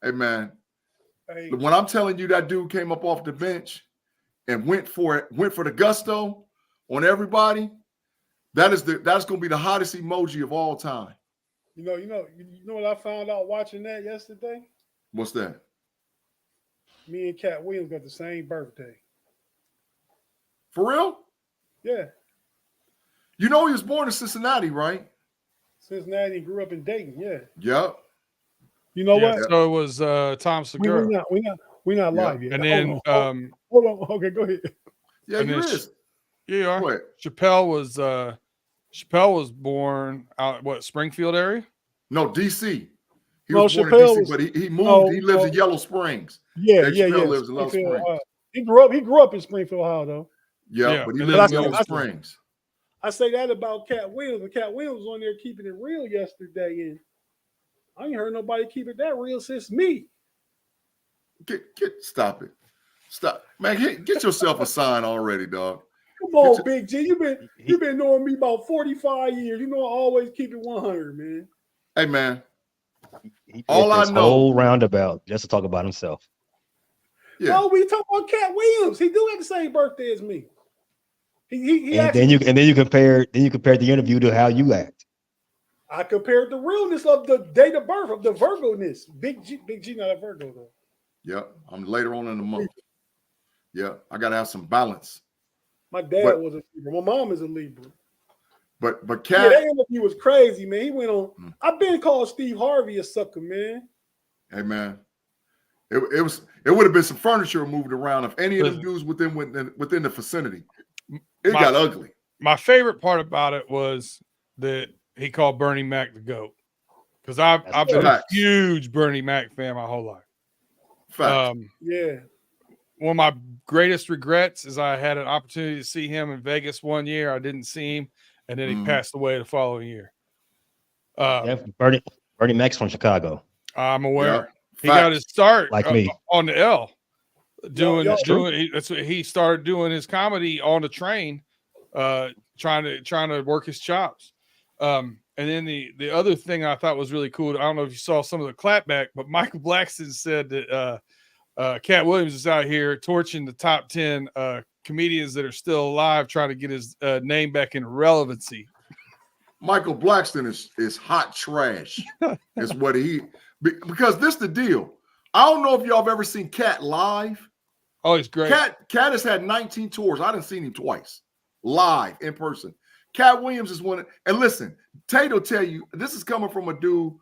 Hey, man. Hey. When I'm telling you that dude came up off the bench and went for the gusto on everybody, that's going to be the hottest emoji of all time. You know what I found out watching that yesterday? What's that? Me and Cat Williams got the same birthday. For real? Yeah. You know he was born in Cincinnati, right? Cincinnati, grew up in Dayton. Yeah. Yep. You know what? So it was Tom Segura. We're not live yet. And then hold on. Okay, go ahead. Yeah, you is. Yeah, you are. Go ahead. Chappelle was born out Springfield area? No, DC. He was born in DC, but he moved. No, he lives in Yellow Springs. Yeah. Chappelle lives in Yellow Springs. He grew up in Springfield, Ohio, though. Yeah, but he lives in Yellow Springs. I say that about Cat Williams, but Cat Williams was on there keeping it real yesterday, and I ain't heard nobody keep it that real since me. Stop it. Stop. Man, get yourself a sign already, dog. Come on, Big G. You've been knowing me about 45 years. You know I always keep it 100, man. Hey, man. He all I know. Whole roundabout just to talk about himself. Yeah. No, we talk about Cat Williams. He do have the same birthday as me. Then you compare the interview to how you act. I compared the realness of the date of birth of the Virgo-ness. Big G not a Virgo though. Yep, I'm later on in the month. Yeah, I gotta have some balance. My dad was a Libra. My mom is a Libra. But Cat, that interview was crazy, man. He went on. I've been called Steve Harvey a sucker, man. Hey, man, it would have been some furniture moved around if any of them dudes within the vicinity. It got ugly. My favorite part about it was that he called Bernie Mac the GOAT, because I've been a huge Bernie Mac fan my whole life. Yeah. One of my greatest regrets is I had an opportunity to see him in Vegas one year. I didn't see him, and then he passed away the following year. Bernie Mac's from Chicago. I'm aware. Yeah. He got his start like me on the L. He started doing his comedy on the train, trying to work his chops. And then the other thing I thought was really cool, I don't know if you saw some of the clapback, but Michael Blackston said that Cat Williams is out here torching the top 10 comedians that are still alive, trying to get his name back in relevancy. Michael Blackston is hot trash. Is what because this the deal. I don't know if y'all have ever seen Cat live. Oh, he's great. Cat has had 19 tours. I didn't see him twice live in person. Cat Williams is one. And listen, Tate will tell you, this is coming from a dude.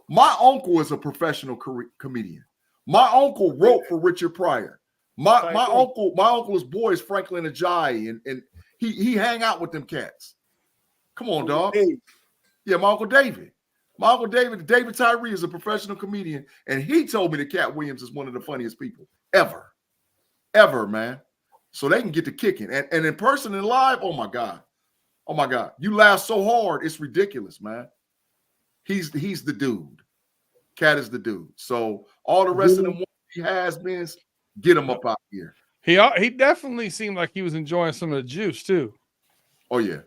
My uncle is a professional comedian. My uncle wrote for Richard Pryor. My uncle's boy is Franklin Ajayi, and he hang out with them cats. Come on, dog. Yeah, my Uncle David. My Uncle David Tyree is a professional comedian, and he told me that Cat Williams is one of the funniest people ever, man. So they can get to kicking. And in person and live, oh my God. You laugh so hard, it's ridiculous, man. He's the dude. Cat is the dude. So all the rest of them he has been, get him up out here. He definitely seemed like he was enjoying some of the juice too. Oh yeah.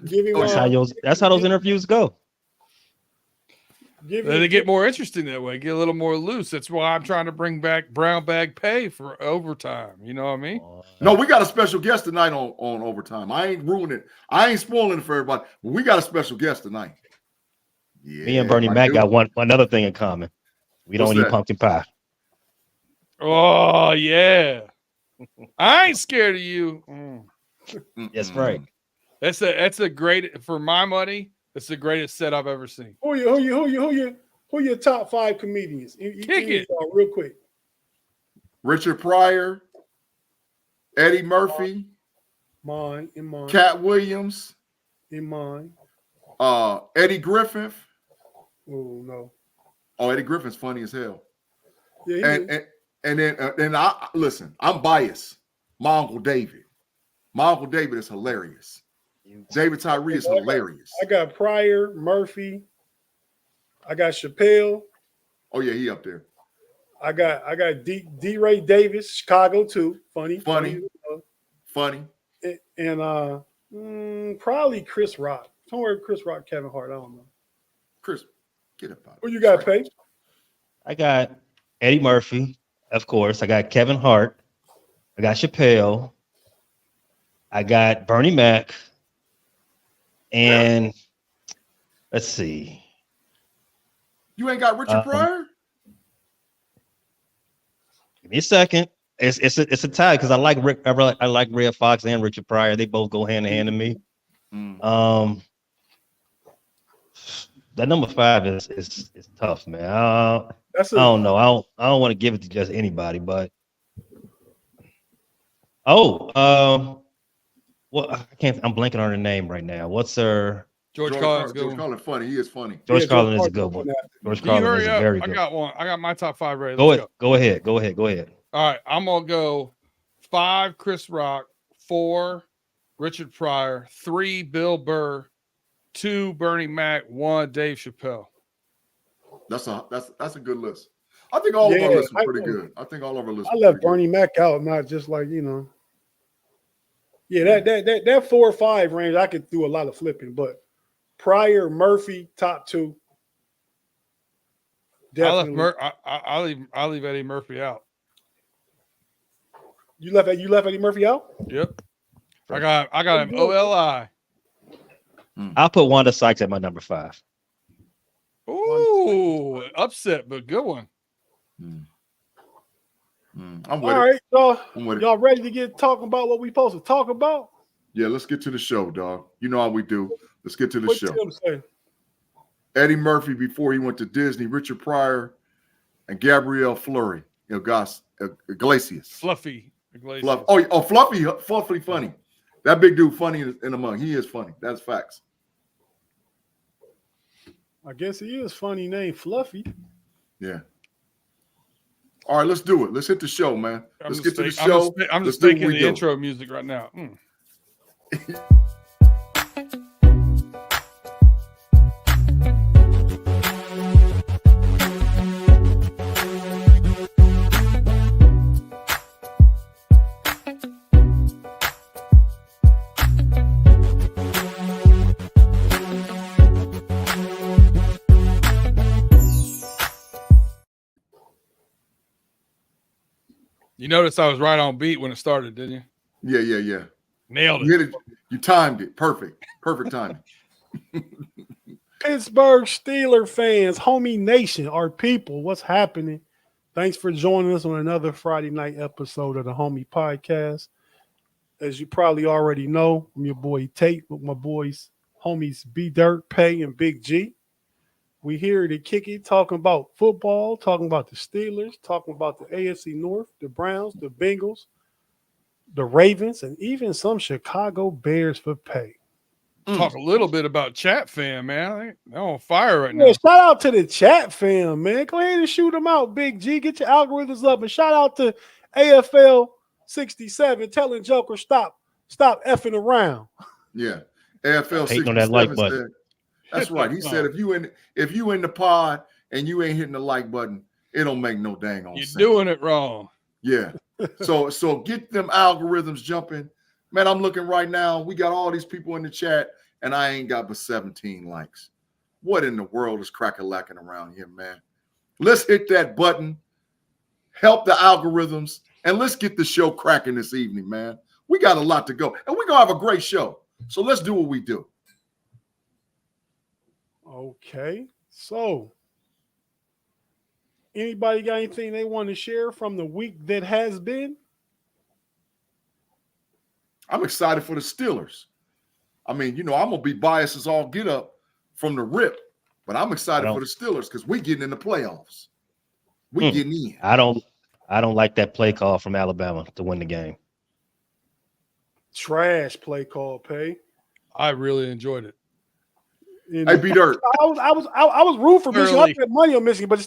That's how those interviews go. They get more interesting that way, get a little more loose. That's why I'm trying to bring back brown bag pay for overtime. You know what I mean? No, we got a special guest tonight on overtime. I ain't ruining it. I ain't spoiling it for everybody. But we got a special guest tonight. Yeah, me and Bernie Mac got one other thing in common. We don't eat pumpkin pie. Oh yeah, I ain't scared of you. That's right. That's a great, for my money. It's the greatest set I've ever seen. Who your top 5 comedians? Kick it real quick. Richard Pryor, Eddie Murphy, mine, Cat Williams, in mine, Eddie Griffin. Oh no. Oh, Eddie Griffin's funny as hell. Yeah, and then I listen. I'm biased. My Uncle David. My Uncle David is hilarious. David Tyree is hilarious. I got Pryor, Murphy. I got Chappelle. Oh yeah, he up there. I got D. Ray Davis, Chicago too. Funny. And probably Chris Rock. Somewhere Chris Rock, Kevin Hart. I don't know. Chris, get up out. Who you got, Paige? I got Eddie Murphy, of course. I got Kevin Hart. I got Chappelle. I got Bernie Mac. And let's see. You ain't got Richard Pryor? Give me a second. It's a tie because I like Red Fox and Richard Pryor. They both go hand in hand to me. That number 5 is tough, man. I don't know. I don't want to give it to just anybody, but well, I can't. I'm blanking on her name right now. What's her? George Carlin's good. George Carlin, funny. He is funny. George Carlin is a good one. George Carlin is a very good. I got one. I got my top 5 ready. Go ahead. Go ahead. All right, I'm gonna go 5 Chris Rock, 4 Richard Pryor, 3 Bill Burr, 2 Bernie Mac, 1 Dave Chappelle. That's a good list. I think all of our lists are pretty good. I think all of our lists. I left Bernie Mac out, not just like Yeah, that 4 or 5 range, I could do a lot of flipping, but Pryor, Murphy, top 2. Definitely. I'll leave Eddie Murphy out. You left Eddie Murphy out? Yep. I got him OLI. I'll put Wanda Sykes at my number 5. Ooh, upset, but good one. I'm with All it. Right, y'all ready to get talking about what we supposed to talk about? Yeah, let's get to the show, dog. You know how we do. Let's get to the show. Tim say? Eddie Murphy before he went to Disney, Richard Pryor, and Gabrielle Fleury. Iglesias. Fluffy Iglesias. Fluffy funny. That big dude funny in the mug. He is funny. That's facts. I guess he is funny name, Fluffy. Yeah. All right, let's do it. Let's hit the show, man. Let's get to the show. I'm just thinking the intro music right now. You noticed I was right on beat when it started, didn't you? Yeah. Nailed it. You hit it. You timed it. Perfect timing. Pittsburgh Steelers fans, homie nation, our people, what's happening? Thanks for joining us on another Friday night episode of the Homie Podcast. As you probably already know, I'm your boy Tate with my boys, homies B Dirt, Pay, and Big G. We here to kick it, talking about football, talking about the Steelers, talking about the AFC North, the Browns, the Bengals, the Ravens, and even some Chicago Bears for pay. Talk a little bit about Chat Fam, man. They're on fire right now. Yeah, shout out to the Chat Fam, man. Go ahead and shoot them out, Big G. Get your algorithms up. And shout out to AFL 67 telling Joker stop effing around. Yeah. AFL 67 on that like button. That's right. He said if you in the pod and you ain't hitting the like button, it don't make no dang on sense. You're doing it wrong. Yeah. So get them algorithms jumping. Man, I'm looking right now. We got all these people in the chat, and I ain't got but 17 likes. What in the world is crack-a-lacking around here, man? Let's hit that button, help the algorithms, and let's get the show cracking this evening, man. We got a lot to go, and we're going to have a great show. So let's do what we do. Okay. So, anybody got anything they want to share from the week that has been? I'm excited for the Steelers. I mean, I'm going to be biased as all get up from the rip, but I'm excited for the Steelers because we getting in the playoffs. We getting in. I don't like that play call from Alabama to win the game. Trash play call, Pay. I really enjoyed it. Hey, B Dirt. I was rooting for Michigan. I put money on Michigan, but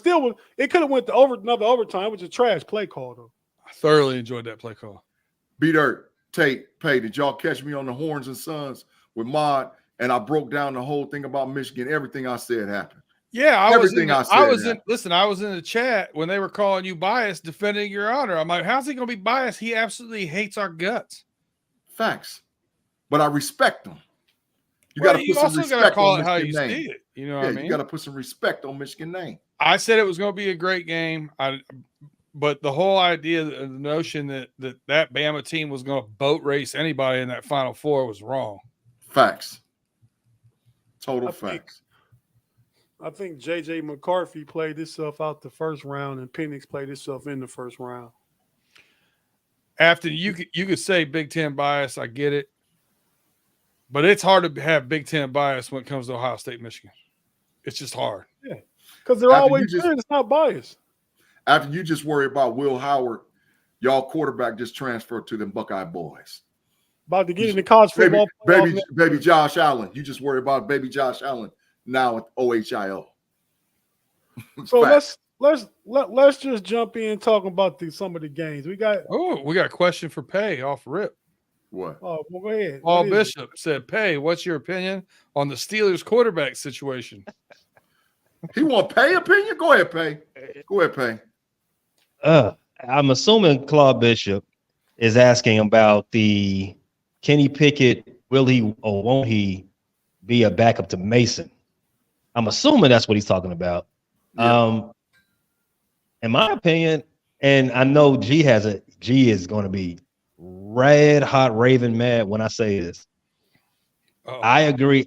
it could have went to another overtime. It was a trash play call, though. I thoroughly enjoyed that play call. B Dirt. Tate, Pay, did y'all catch me on the Horns and Sons with Mod? And I broke down the whole thing about Michigan. Everything I said happened. Yeah, I was in the chat when they were calling you biased, defending your honor. I'm like, how's he going to be biased? He absolutely hates our guts. Facts. But I respect them. You got to put some respect on Michigan name. See it. You know what I mean? You got to put some respect on Michigan name. I said it was going to be a great game. But the whole idea, the notion that Bama team was going to boat race anybody in that Final Four was wrong. Facts. Total facts. I think J.J. McCarthy played himself out the first round, and Penix played himself in the first round. After you could say Big Ten bias, I get it, but it's hard to have Big Ten bias when it comes to Ohio State, Michigan. It's just hard. Yeah, because they're always there. It's not biased. After you just worry about Will Howard, y'all quarterback just transferred to them Buckeye boys. About to get in the college football. Baby Josh Allen. You just worry about baby Josh Allen now at OHIO. So let's just jump in talking about some of the games. We got a question for Pay off rip. What? Oh, well, go ahead. Paul Bishop said, Pay, what's your opinion on the Steelers quarterback situation? He want Pay opinion? Go ahead, Pay. Go ahead, Pay. I'm assuming Claude Bishop is asking about the Kenny Pickett, will he or won't he be a backup to Mason? I'm assuming that's what he's talking about. Yeah. In my opinion, and I know G is going to be red hot raving mad when I say this. Oh. I agree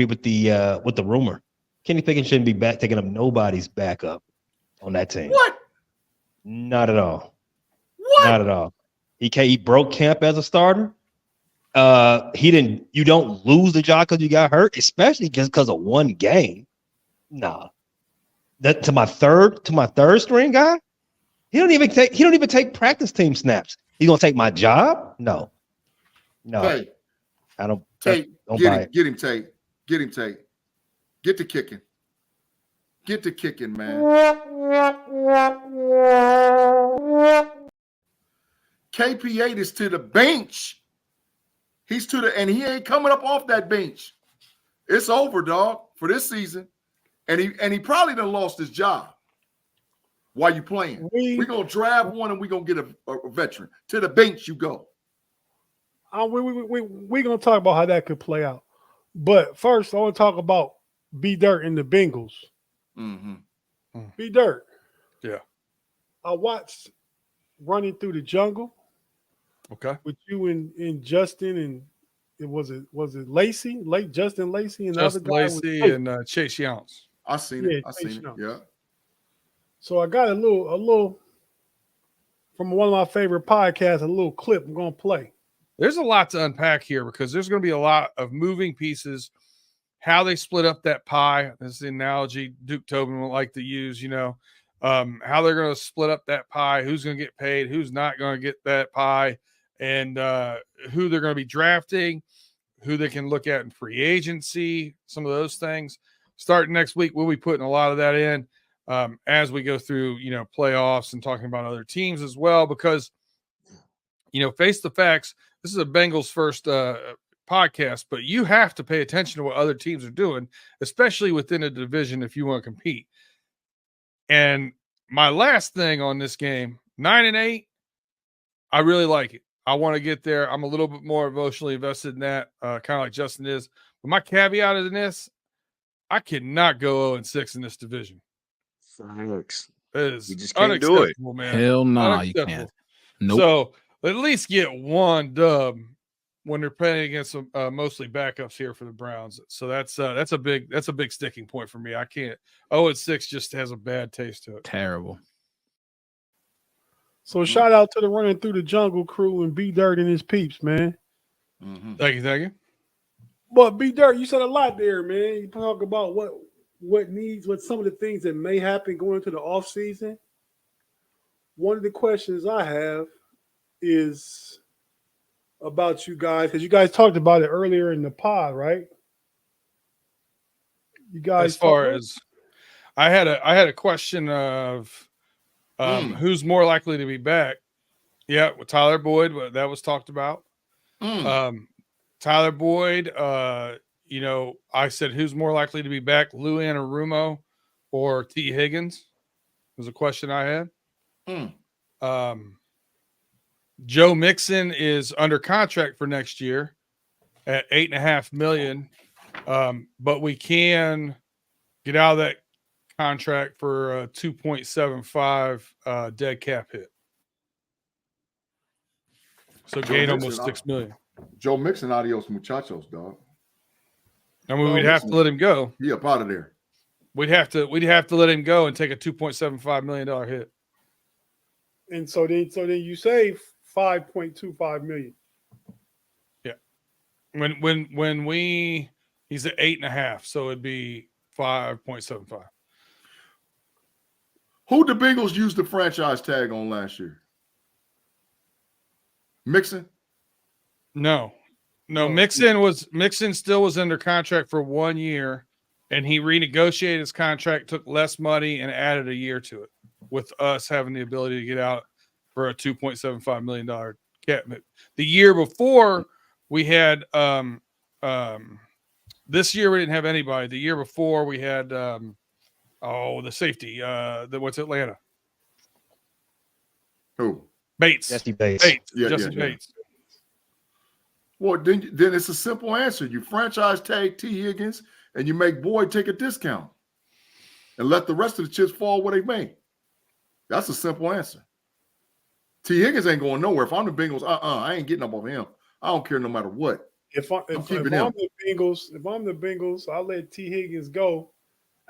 with the rumor. Kenny Pickett shouldn't be taking up nobody's backup on that team. What? Not at all. What? Not at all. He broke camp as a starter. You don't lose the job because you got hurt, especially just because of one game. Nah. That to my third string guy, he don't even take practice team snaps. He's gonna take my job? No. Hey, I don't. Tate, don't get buy him. it. Get him, Tate. Get him, Tate. Get the kicking. Get the kicking, man. KP8 is to the bench. And he ain't coming up off that bench. It's over, dog, for this season. And he probably done lost his job while you playing. We're going to draft one and we're going to get a veteran. To the bench you go. We're going to talk about how that could play out. But first, I want to talk about B Dirt and the Bengals. Mm-hmm. B Dirt. Yeah. I watched Running Through the Jungle. Okay. With you and Justin and was it Lacey? Justin Lacey and Justin the other guy Lacey and Chase Younts. I seen it. Yeah. So I got a little from one of my favorite podcasts, a little clip I'm gonna play. There's a lot to unpack here because there's going to be a lot of moving pieces. How they split up that pie. This is the analogy Duke Tobin would like to use, how they're going to split up that pie, who's going to get paid, who's not going to get that pie, and who they're going to be drafting, who they can look at in free agency, some of those things. Starting next week, we'll be putting a lot of that in as we go through, playoffs and talking about other teams as well, because, face the facts, this is a Bengals first podcast, but you have to pay attention to what other teams are doing, especially within a division if you want to compete. And my last thing on this game, 9-8, I really like it. I want to get there. I'm a little bit more emotionally invested in that, kind of like Justin is. But my caveat in this, I cannot go 0-6 in this division. Thanks. It is you just can't do it, man. Hell no, nah, you can't. Nope. So at least get one dub when they're playing against mostly backups here for the Browns. So that's a big sticking point for me. I can't. 0-6 just has a bad taste to it. Terrible. So shout out to the Running Through the Jungle crew and B Dirt and his peeps, man. Mm-hmm. Thank you. But B Dirt, you said a lot there, man. You talk about what some of the things that may happen going into the off season. One of the questions I have is about you guys, because you guys talked about it earlier in the pod, right? You guys, as far as I had a question of who's more likely to be back. Yeah, with Tyler Boyd, that was talked about. Tyler Boyd, I said who's more likely to be back, Lou Anarumo or T. Higgins was a question I had. Joe Mixon is under contract for next year at $8.5 million. But we can get out of that contract for a 2.75 dead cap hit. So gain almost $6 million. Joe Mixon, adios muchachos, dog. I mean, we'd have to let him go. He up out of there. We'd have to let him go and take a $2.75 million hit. And so then you save $5.25 million. Yeah. He's at 8.5, so it'd be 5.75. Who the Bengals used the franchise tag on last year? Mixon? No. Mixon still was under contract for 1 year, and he renegotiated his contract, took less money, and added a year to it, with us having the ability to get out for a $2.75 million cap. The year before, we had this year we didn't have anybody. The year before we had the safety. What's Atlanta? Who? Bates. Jesse Bates. Justin Bates. Well, then it's a simple answer. You franchise tag T. Higgins and you make Boyd take a discount and let the rest of the chips fall where they may. That's a simple answer. T. Higgins ain't going nowhere. If I'm the Bengals, I ain't getting up on him. I don't care no matter what. If I'm the Bengals, I'll let T. Higgins go,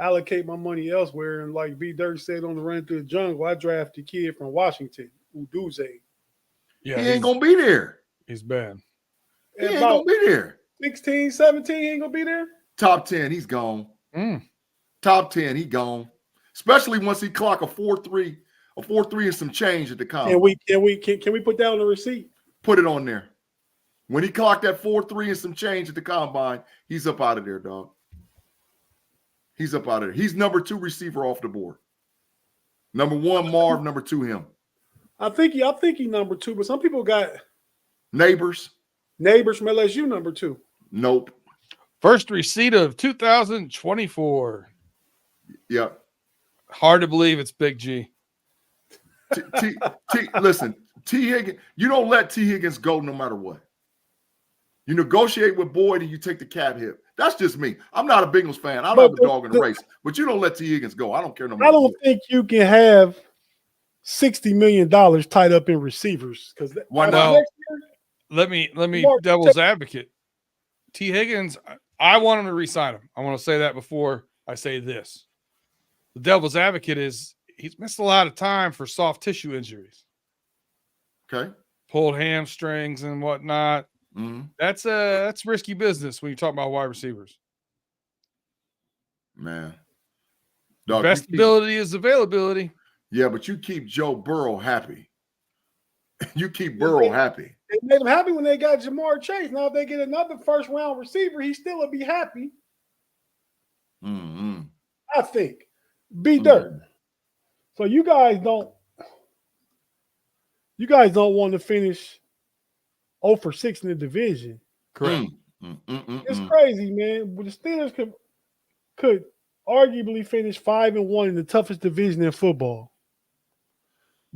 allocate my money elsewhere, and like B. Dirt said on the Run Through the Jungle, I draft the kid from Washington, Uduze. Yeah, he ain't gonna be there. He's bad. He ain't gonna be there. 16, 17, he ain't gonna be there. Top 10, he's gone. Top 10, he gone. Especially once he clock a 4.3 and some change at the combine. Can we put that on the receipt? Put it on there. When he clocked that 4.3 and some change at the combine, he's up out of there, dog. He's up out of there. He's number 2 receiver off the board. Number 1, Marv. Number 2, him. I think he number 2, but some people got Neighbors from LSU number 2. Nope. First receipt of 2024. Yep. Hard to believe it's Big G. Listen, T. Higgins, you don't let T. Higgins go no matter what. You negotiate with Boyd and you take the cap hit. That's just me. I'm not a Bengals fan. I don't have a dog in the race, but you don't let T. Higgins go. I don't care no matter. I don't think you can have $60 million tied up in receivers because why not? Let me devil's advocate. T. Higgins, I want him to re-sign him. I want to say that before I say this. The devil's advocate is he's missed a lot of time for soft tissue injuries. Okay. Pulled hamstrings and whatnot. Mm-hmm. That's risky business when you talk about wide receivers. Man. Dog, best ability is availability. Yeah, but you keep Joe Burrow happy. You keep Burrow happy. They made him happy when they got Jamar Chase. Now, if they get another first-round receiver, he still will be happy. Mm-hmm. I think. B. Dirt. So you guys don't want to finish 0-for-6 in the division. Correct. It's crazy, man. The Steelers could arguably finish 5-1 in the toughest division in football.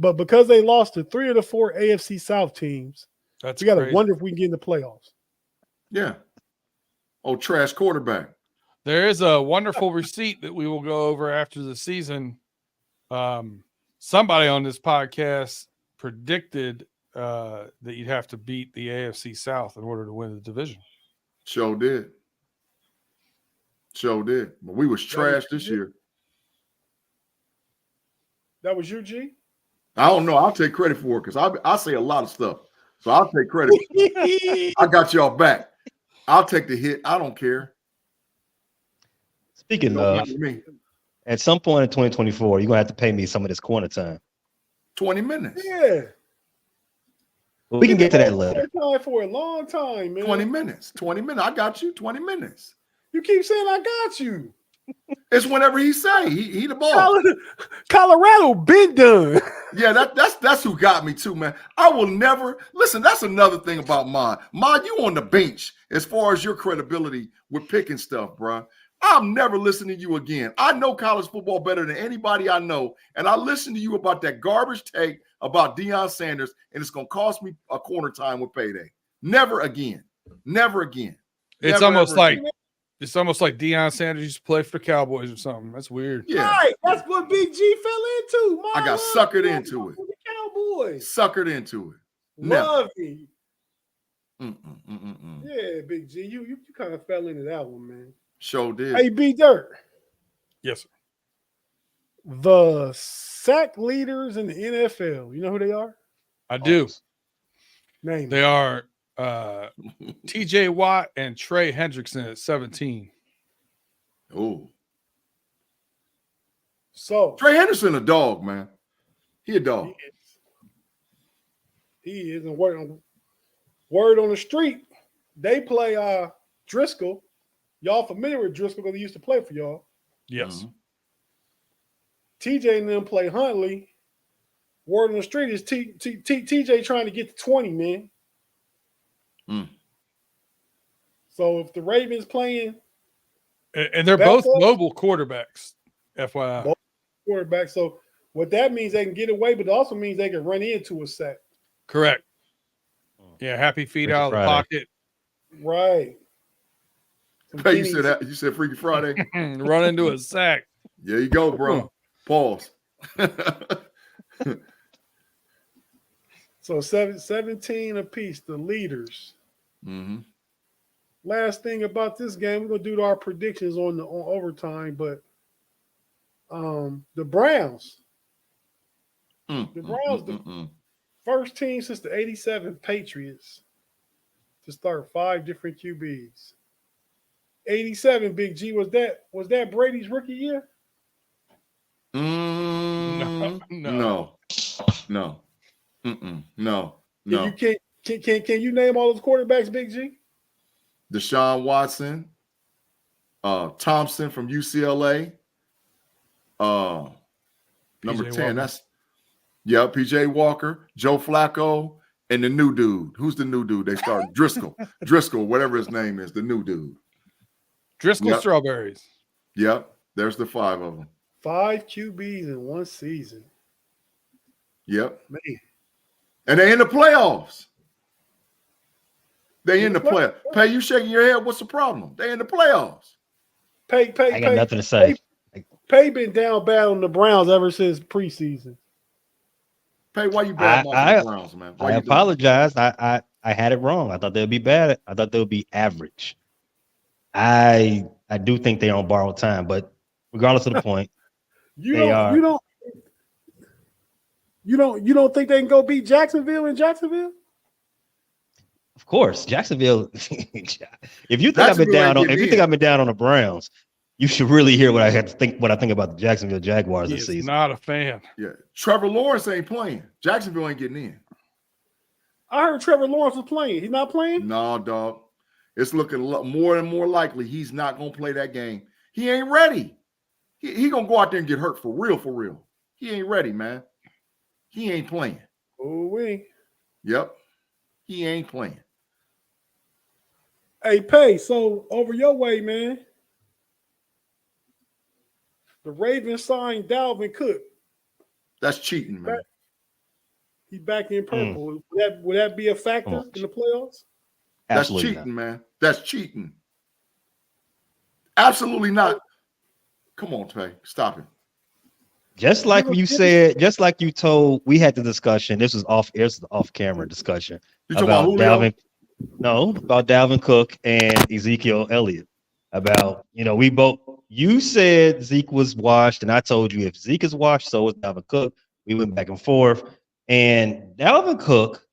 But because they lost to 3 of the 4 AFC South teams, we got to wonder if we can get in the playoffs. Yeah. Oh, trash quarterback. There is a wonderful receipt that we will go over after the season. Somebody on this podcast predicted that you'd have to beat the AFC South in order to win the division. Sure did. But we was trash this year. That was you, G? I don't know. I'll take credit for it because I say a lot of stuff. So I'll take credit. I got y'all back. I'll take the hit. I don't care. Speaking of, at some point in 2024, you're going to have to pay me some of this corner time. 20 minutes. Yeah. Well, we can get to that later. For a long time, man. 20 minutes. I got you. 20 minutes. You keep saying I got you. It's whenever he say he the ball. Colorado been done. Yeah, that's who got me too, man. I will never listen. That's another thing about Mod. Mod, you on the bench as far as your credibility with picking stuff, bro. I'm never listening to you again. I know college football better than anybody I know, and I listened to you about that garbage take about Deion Sanders, and it's gonna cost me a corner time with payday. Never again. Never again. It's almost like It's almost like Deion Sanders used to play for the Cowboys or something. That's weird. Yeah. Right. That's what Big G fell into. I got suckered into it. The Cowboys. Suckered into it. Love me. Mm-mm. Yeah, Big G. You kind of fell into that one, man. Sure did. Hey, B Dirt. Yes, sir. The sack leaders in the NFL. You know who they are? I do. Name They are TJ Watt and Trey Hendrickson at 17. Oh. So Trey Henderson a dog, man. He a dog. He is. And word on the street, they play Driscoll. Y'all familiar with Driscoll because he used to play for y'all. Yes. Mhm. TJ and them play Huntley. Word on the street is TJ trying to get to 20, man. Mm. So if the Ravens playing And they're Backup? both mobile quarterbacks, FYI. Both. quarterback, so what that means they can get away, but it also means they can run into a sack. Correct. Yeah, happy feet Freaky out of the Friday. pocket. Right. Hey, you said that. You said Freaky Friday. Run into a sack. There you go, bro. Pause. So 17 apiece, the leaders. Mm-hmm. Last thing about this game, we're gonna do our predictions on overtime, but the Browns. The Browns, the first team since the 87 Patriots to start 5 different QBs. 87, Big G, was that Brady's rookie year? No. No. Can you name all those quarterbacks, Big G? Deshaun Watson, Thompson from UCLA, number PJ 10. Walker. That's PJ Walker, Joe Flacco, and the new dude. Who's the new dude? They start Driscoll, whatever his name is, the new dude. Driscoll Yep. Strawberries. Yep, there's the 5 of them. 5 QBs in one season. Yep, Man. and they in the playoffs. They in the playoffs. Pay, you shaking your head? What's the problem? They in the playoffs. Pay. I got nothing to say. Pay been down bad on the Browns ever since preseason. Pay, why you bad mouthing the Browns, man? Why I you doing apologize. I had it wrong. I thought they'd be bad. I thought they would be average. I do think they're on borrowed time, but regardless of the point, You don't think they can go beat Jacksonville in Jacksonville? of course, Jacksonville. If you think Jacksonville ain't I've been down on the Browns, you should really hear what I think about the Jacksonville Jaguars He this is season. not a fan. Yeah, Trevor Lawrence ain't playing. Jacksonville ain't getting in. I heard Trevor Lawrence was playing. He's not playing? No, dog. It's looking more and more likely he's not going to play that game. He ain't ready. He going to go out there and get hurt for real. He ain't ready, man. He ain't playing. Oh, we. Yep. He ain't playing. Hey, Pay, so over your way, man. The Ravens signed Dalvin Cook. That's cheating, man. He's back in purple. Would that be a factor in the playoffs? That's Absolutely cheating, not. man. That's cheating. Absolutely not. Come on, Pay. Stop it. Just like you said, just like you told, we had the discussion. This was off camera discussion You talking about about Julio? about Dalvin Cook and Ezekiel Elliott. About, you said Zeke was washed, and I told you if Zeke is washed, so is Dalvin Cook. We went back and forth. And Dalvin Cook,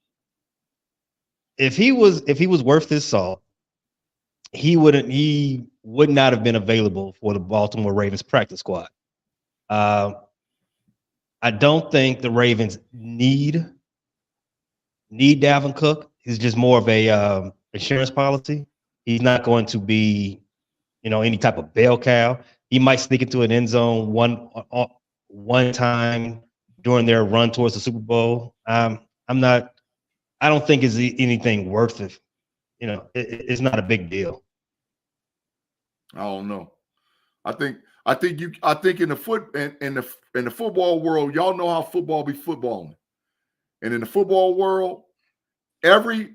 if he was worth his salt, he would not have been available for the Baltimore Ravens practice squad. I don't think the Ravens need Dalvin Cook. He's just more of a insurance policy. He's not going to be, any type of bell cow. He might sneak into an end zone one time during their run towards the Super Bowl. I don't think it's anything worth it. It's not a big deal. I don't know. I think in the football world, y'all know how football be footballing. And in the football world, the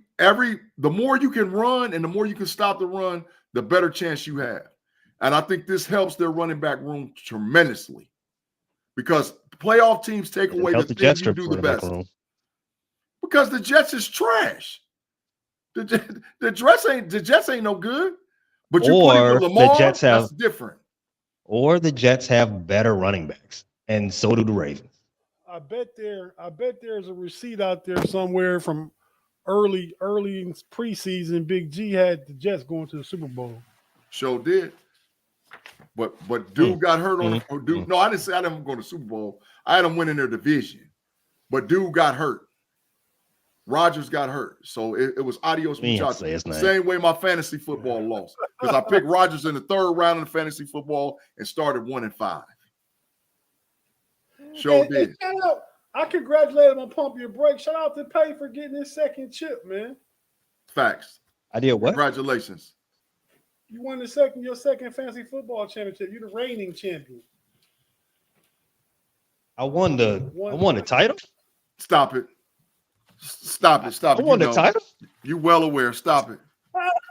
more you can run and the more you can stop the run, the better chance you have. And I think this helps their running back room tremendously because playoff teams take away the things you do the best. Because the Jets is trash. The Jets ain't no good. But you put it with Lamar, that's different. Or the Jets have better running backs, and so do the Ravens. I bet there's a receipt out there somewhere from early in preseason. Big G had the Jets going to the Super Bowl. Sure did. But dude got hurt on dude. No, I didn't say I didn't go to the Super Bowl. I had them winning their division. But dude got hurt. Rodgers got hurt. So it was adios muchachos. Same way my fantasy football lost. Because I picked Rodgers in the third round of fantasy football and started 1-5. Sure did. Shout out, I congratulate him on Pump Your Break. Shout out to Pay for getting his second chip, man. Facts. I did what? Congratulations. You won your second fantasy football championship. You're the reigning champion. I won the title. Stop it. I won the title. You well aware. Stop it.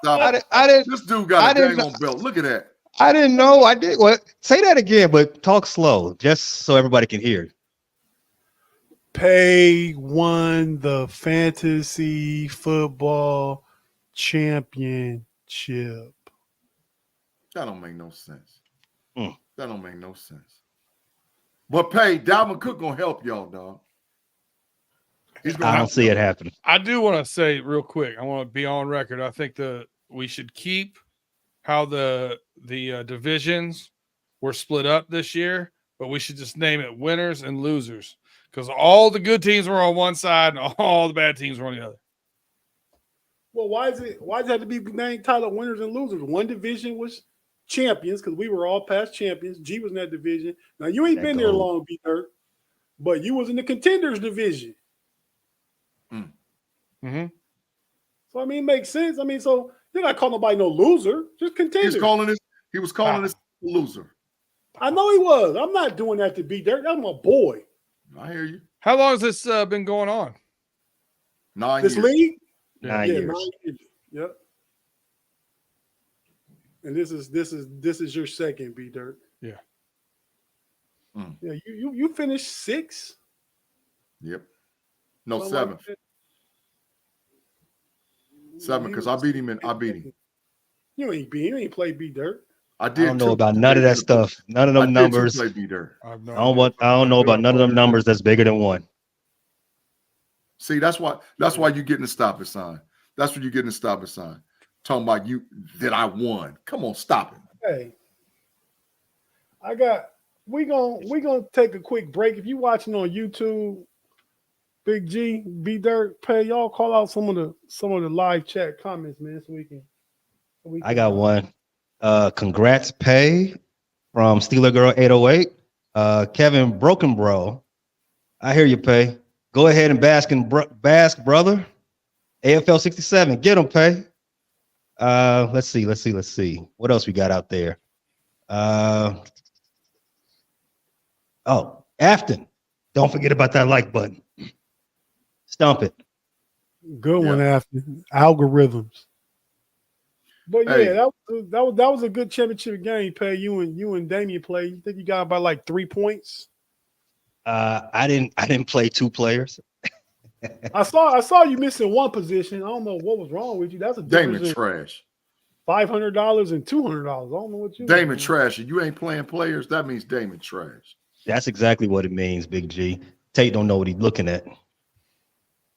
Stop it. This dude got a dang on belt. Look at that. I didn't know. I did. What? Say that again, but talk slow, just so everybody can hear. Pay won the fantasy football championship. That don't make no sense. That don't make no sense. But Pay, Dalvin Cook gonna help y'all, dog. I don't see it happening. I do want to say real quick. I want to be on record. I think we should keep how the divisions were split up this year, but we should just name it winners and losers because all the good teams were on one side and all the bad teams were on the other. Well, why does it have to be named title winners and losers? One division was champions because we were all past champions. G was in that division. Now you ain't been there long, B-Dirt, but you was in the contenders division. Mm-hmm. So I mean, it makes sense. I mean, so you're not calling nobody no loser, just contenders. He was calling this loser. I know he was. I'm not doing that to B-Dirt. That's my boy. I hear you. How long has this been going on? 9 years. This league? 9 years. 9 years. Yep. And this is your second, B-Dirt. Yeah. Yeah, you finished 6th. Yep. No, 7th. 7 because I beat him. You ain't played B-Dirt. I did. I don't know about none of that stuff. None of them numbers. Play B-Dirt. I don't know about none of them numbers that's bigger than 1. See, that's why you're getting the stop it sign. That's what you're getting the stop it sign. Talking about you that I won. Come on, stop it. Hey, we gonna take a quick break. If you watching on YouTube, Big G, B-Dirt, Pay, y'all call out some of the live chat comments, man, so we can I got one. Congrats, Pay from Steeler Girl 808. Kevin Broken Bro. I hear you, Pay. Go ahead and bask, brother. AFL 67. Get him, Pay. Let's see. What else we got out there? Afton. Don't forget about that like button. Stomp it. Good one, Afton. Algorithms. But that was a good championship game, Pay. You and Damian played. You think you got about like 3 points? I didn't play 2 players. I saw you missing one position. I don't know what was wrong with you. That's a Damon trash. $500 and $200. I don't know what you. Damon trash. You ain't playing players. That means Damon trash. That's exactly what it means, Big G. Tate don't know what he's looking at.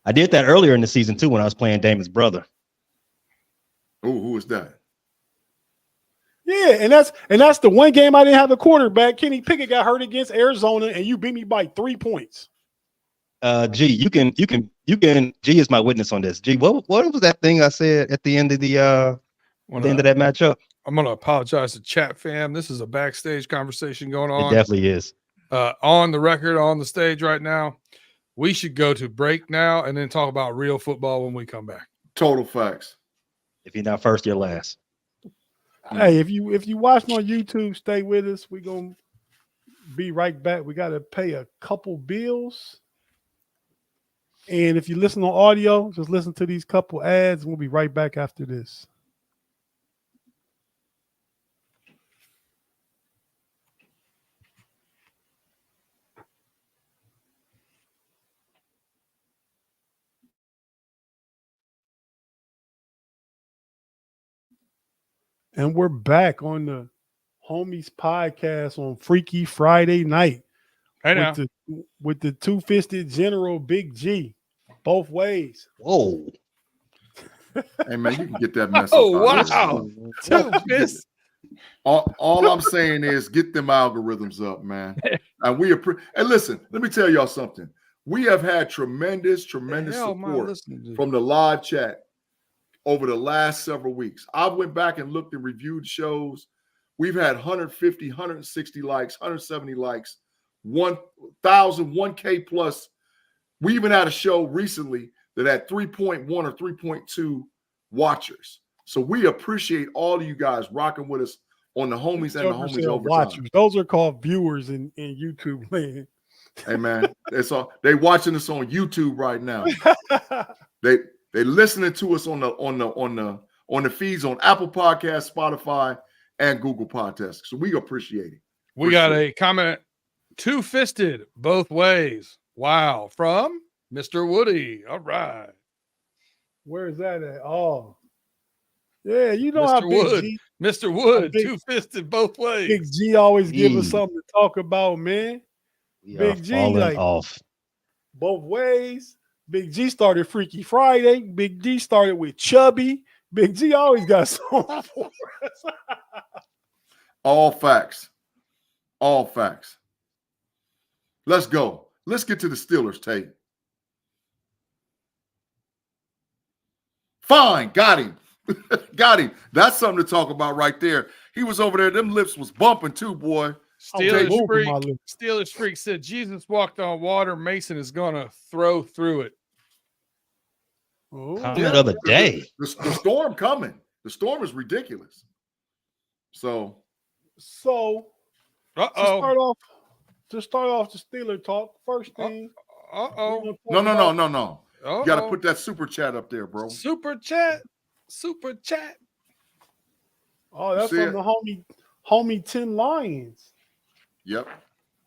I did that earlier in the season too when I was playing Damon's brother. Oh, who was that? Yeah, and that's the one game I didn't have a quarterback. Kenny Pickett got hurt against Arizona, and you beat me by 3 points. G, you can. G is my witness on this. G, what was that thing I said at the end of the end of that matchup? I'm gonna apologize to chat fam. This is a backstage conversation going on. It definitely is. On the record, on the stage right now. We should go to break now and then talk about real football when we come back. Total facts. If you're not first, you're last. Hey, if you watching on YouTube, stay with us. We're gonna be right back. We gotta pay a couple bills. And if you listen on audio, just listen to these couple ads. We'll be right back after this. And we're back on the Homies podcast on Freaky Friday night Hey now. with the two-fisted general Big G, both ways. Whoa. Hey man, you can get that mess Oh, up. Out wow. of here. Two fists. All I'm saying is get them algorithms up, man. And and listen, let me tell y'all something. We have had tremendous support from the live chat over the last several weeks. I went back and looked and reviewed shows. We've had 150, 160 likes, 170 likes, 1,000, 1K plus. We even had a show recently that had 3.1 or 3.2 watchers. So we appreciate all of you guys rocking with us on the Homies and the Homies Overtime. Watchers. Those are called viewers in YouTube land. Hey man, they watching us on YouTube right now. They listening to us on the feeds on Apple Podcasts, Spotify, and Google Podcasts. So we appreciate it. We got a comment, two-fisted both ways. Wow, from Mr. Woody. All right. Where's that at? Oh, yeah, you know Mr. how Big Wood. G, Mr. Wood, two-fisted both ways. Big G always give us something to talk about, man. We Big are G, falling like, off. both ways. Big G started Freaky Friday. Big G started with Chubby. Big G always got something for us. All facts. All facts. Let's go. Let's get to the Steelers, Tate. Fine. Got him. Got him. That's something to talk about right there. He was over there. Them lips was bumping too, boy. Steelers freak said Jesus walked on water. Mason is going to throw through it. Comment of the day. The storm coming. The storm is ridiculous. So to start off the Steeler talk, first thing. No. You got to put that super chat up there, bro. Super chat. Oh, that's from the homie Tim Lyons. Yep.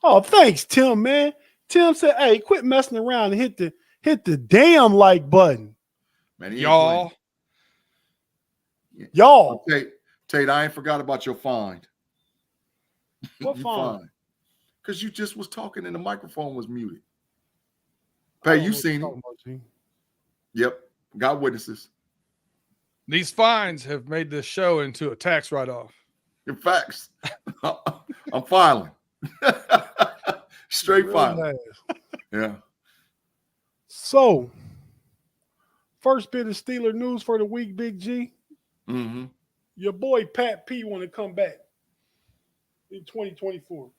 Oh, thanks, Tim, man. Tim said, "Hey, quit messing around and hit the damn like button." Man, y'all. Tate, I ain't forgot about your find. What find? Because you just was talking and the microphone was muted. Hey, you seen it? Yep. Got witnesses. These fines have made this show into a tax write-off. In facts. I'm filing. Straight filing. Yeah. So, first bit of Steeler news for the week, Big G. Mm-hmm. Your boy Pat P want to come back in 2024.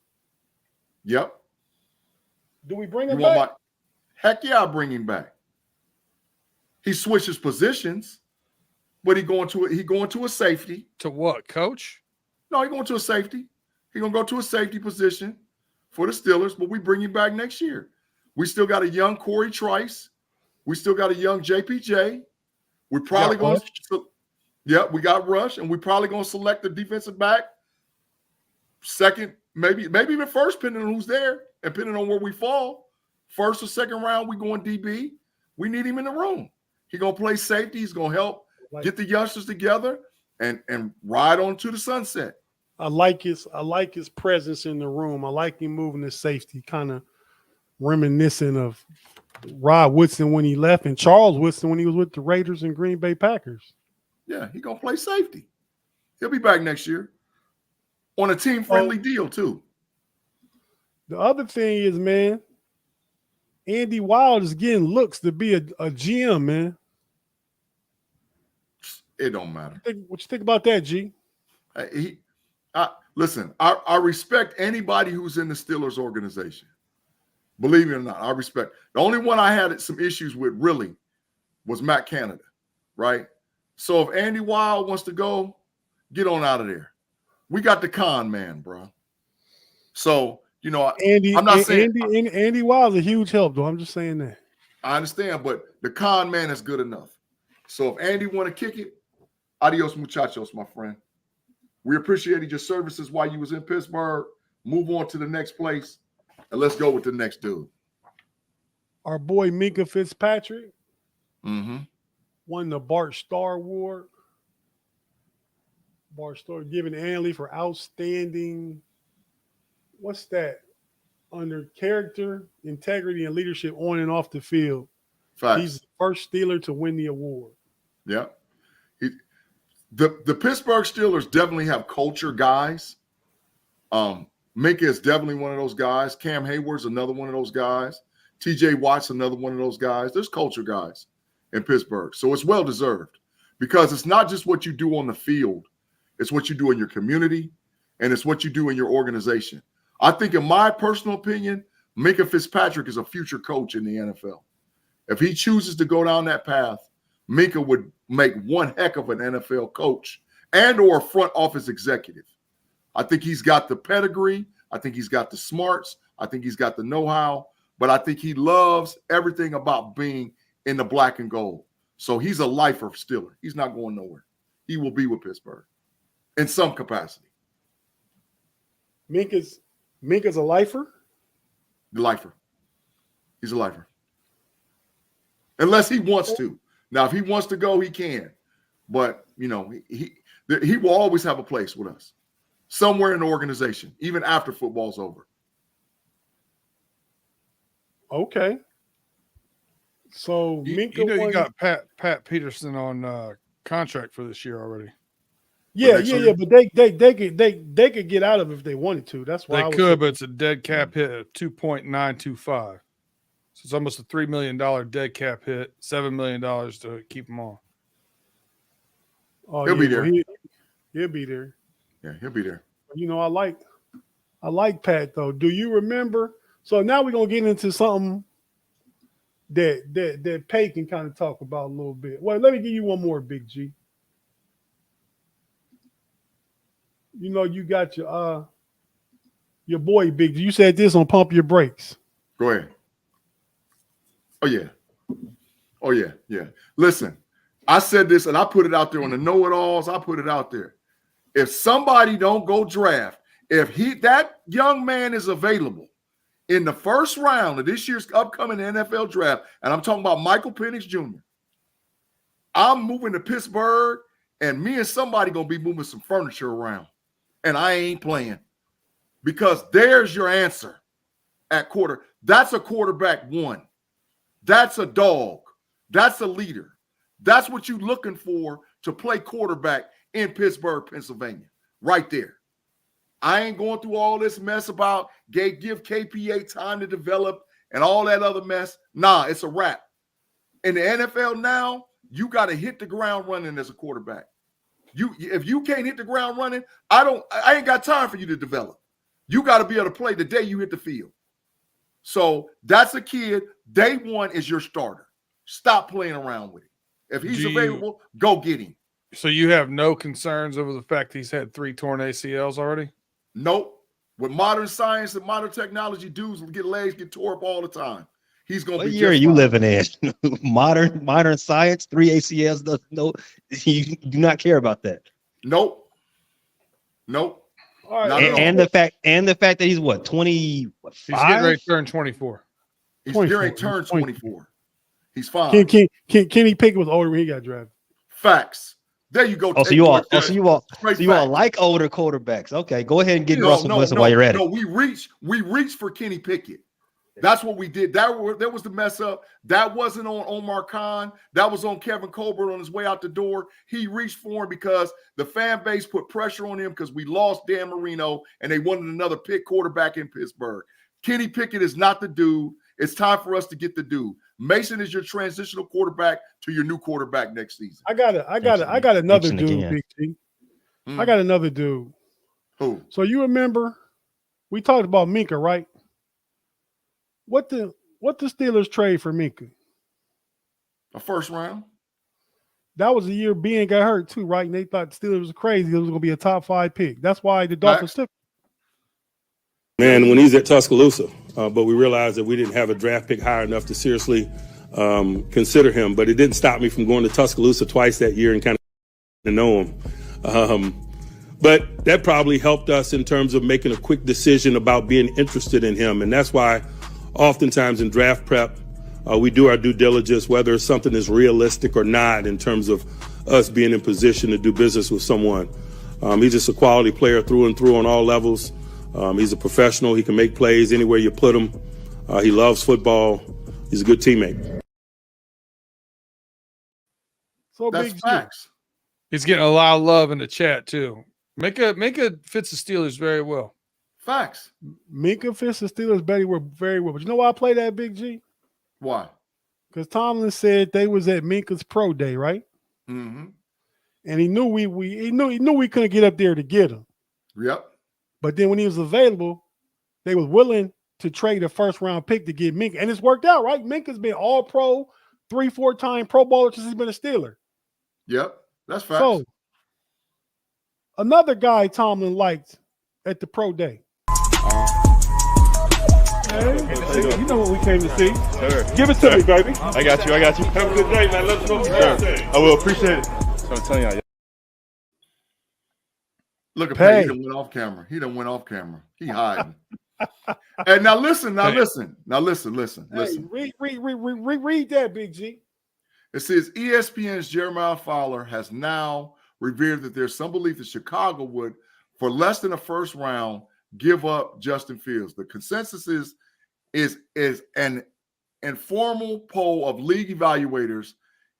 Yep. Do we bring him back? Heck yeah, I'll bring him back. He switches positions, but he going to a safety. To what, coach? No, he going to a safety. He gonna go to a safety position for the Steelers, but we bring him back next year. We still got a young Corey Trice. We still got a young JPJ. We're probably going to, we got Rush, and we're probably going to select the defensive back second, maybe even first, depending on who's there, and depending on where we fall. First or second round, we going DB. We need him in the room. He gonna play safety. He's gonna help get the youngsters together and ride on to the sunset. I like his presence in the room. I like him moving to safety, kind of reminiscent of Rod Woodson when he left and Charles Woodson when he was with the Raiders and Green Bay Packers. Yeah, he gonna play safety. He'll be back next year on a team-friendly deal too. The other thing is, man, Andy Wild is getting looks to be a GM, man. It don't matter. What you think about that, G? Listen, I respect anybody who's in the Steelers organization. Believe it or not, I respect. The only one I had some issues with really was Matt Canada, right? So if Andy Wild wants to go, get on out of there. We got the con man, bro. So, you know, I'm not saying Andy Wild's a huge help, though. I'm just saying that. I understand, but the con man is good enough. So if Andy want to kick it, adios muchachos, my friend. We appreciated your services while you was in Pittsburgh. Move on to the next place, and let's go with the next dude. Our boy Minka Fitzpatrick won the Bart Starr Award. Barstow giving Anley for outstanding. What's that? Under character, integrity, and leadership on and off the field. Facts. He's the first Steeler to win the award. Yeah. The Pittsburgh Steelers definitely have culture guys. Minka is definitely one of those guys. Cam Hayward's another one of those guys. TJ Watt's another one of those guys. There's culture guys in Pittsburgh. So it's well deserved because it's not just what you do on the field. It's what you do in your community, and it's what you do in your organization. I think, in my personal opinion, Minka Fitzpatrick is a future coach in the NFL. If he chooses to go down that path, Minka would make one heck of an NFL coach and or a front office executive. I think he's got the pedigree. I think he's got the smarts. I think he's got the know-how. But I think he loves everything about being in the black and gold. So he's a lifer Steeler. He's not going nowhere. He will be with Pittsburgh in some capacity. Minka's a lifer? The lifer. He's a lifer. Unless he wants to. Now, if he wants to go, he can. But, you know, he will always have a place with us. Somewhere in the organization, even after football's over. Okay. So Minka, you got Pat Peterson on contract for this year already. Yeah, but they could get out of it if they wanted to. That's why they could, but it's a dead cap hit at 2.925. So it's almost a $3 million dead cap hit, $7 million to keep him on. Oh, he'll be there. He'll be there. Yeah, he'll be there. You know, I like Pat though. Do you remember? So now we're gonna get into something that Pay can kind of talk about a little bit. Well, let me give you one more, Big G. You know, you got your boy Big G. You said this on Pump Your Brakes. Go ahead. Oh yeah. Listen, I said this and I put it out there on the know-it-alls. I put it out there. If somebody don't go draft, if that young man is available in the first round of this year's upcoming NFL draft, and I'm talking about Michael Penix Jr., I'm moving to Pittsburgh, and me and somebody going to be moving some furniture around, and I ain't playing because there's your answer at quarter. That's a quarterback one. That's a dog. That's a leader. That's what you're looking for to play quarterback in Pittsburgh, Pennsylvania, right there. I ain't going through all this mess about give KPA time to develop and all that other mess. Nah, it's a wrap. In the NFL now, you got to hit the ground running as a quarterback. If you can't hit the ground running, I ain't got time for you to develop. You got to be able to play the day you hit the field. So that's a kid. Day one is your starter. Stop playing around with him. If he's available, go get him. So you have no concerns over the fact he's had 3 torn ACLs already? Nope. With modern science and modern technology, dudes legs get tore up all the time. He's going to be. What year are you living in? modern science, 3 ACLs. No, you do not care about that. Nope. All right. And the fact that he's what, 25? He's getting ready to turn 24. He's getting ready to turn 24. He's fine. Kenny Pickett was older when he got drafted. Facts. There you go. So you all like older quarterbacks. Okay, go ahead and get Russell Wilson while you're at it. No, we reached for Kenny Pickett. That's what we did. That was the mess up. That wasn't on Omar Khan. That was on Kevin Colbert on his way out the door. He reached for him because the fan base put pressure on him because we lost Dan Marino and they wanted another pick quarterback in Pittsburgh. Kenny Pickett is not the dude. It's time for us to get the dude. Mason is your transitional quarterback to your new quarterback next season. I got another dude, Big T. I got another dude. Who? So you remember we talked about Minka, right? What the Steelers trade for Minka? A first round. That was the year Ben got hurt too, right? And they thought the Steelers was crazy. It was going to be a top 5 pick. That's why the Dolphins took. Man, when he's at Tuscaloosa, but we realized that we didn't have a draft pick high enough to seriously consider him. But it didn't stop me from going to Tuscaloosa twice that year and kind of know him. But that probably helped us in terms of making a quick decision about being interested in him. And that's why oftentimes in draft prep, we do our due diligence, whether something is realistic or not in terms of us being in position to do business with someone. He's just a quality player through and through on all levels. He's a professional. He can make plays anywhere you put him. He loves football. He's a good teammate. So That's Big G. facts. He's getting a lot of love in the chat too. Minka fits the Steelers very well. Facts. Minka fits the Steelers very well. But you know why I play that, Big G? Why? Because Tomlin said they was at Minka's pro day, right? Mm-hmm. And he knew he knew we couldn't get up there to get him. Yep. But then when he was available, they was willing to trade a first round pick to get Minka. And it's worked out, right? Minka's been all pro, 3-4 time Pro Bowler since he's been a Steeler. Yep. That's facts. So another guy Tomlin liked at the pro day. Hey, you know what we came to see. Sure. Give it to me, baby. I got you. Have a good day, man. Let us know what you say. I will. Appreciate it. So I'm telling y'all. Look at Pay. Pay. He done went off camera. He hiding. And now listen. Hey, read that, Big G. It says ESPN's Jeremiah Fowler has now revealed that there's some belief that Chicago would, for less than a first round, give up Justin Fields. The consensus is an informal poll of league evaluators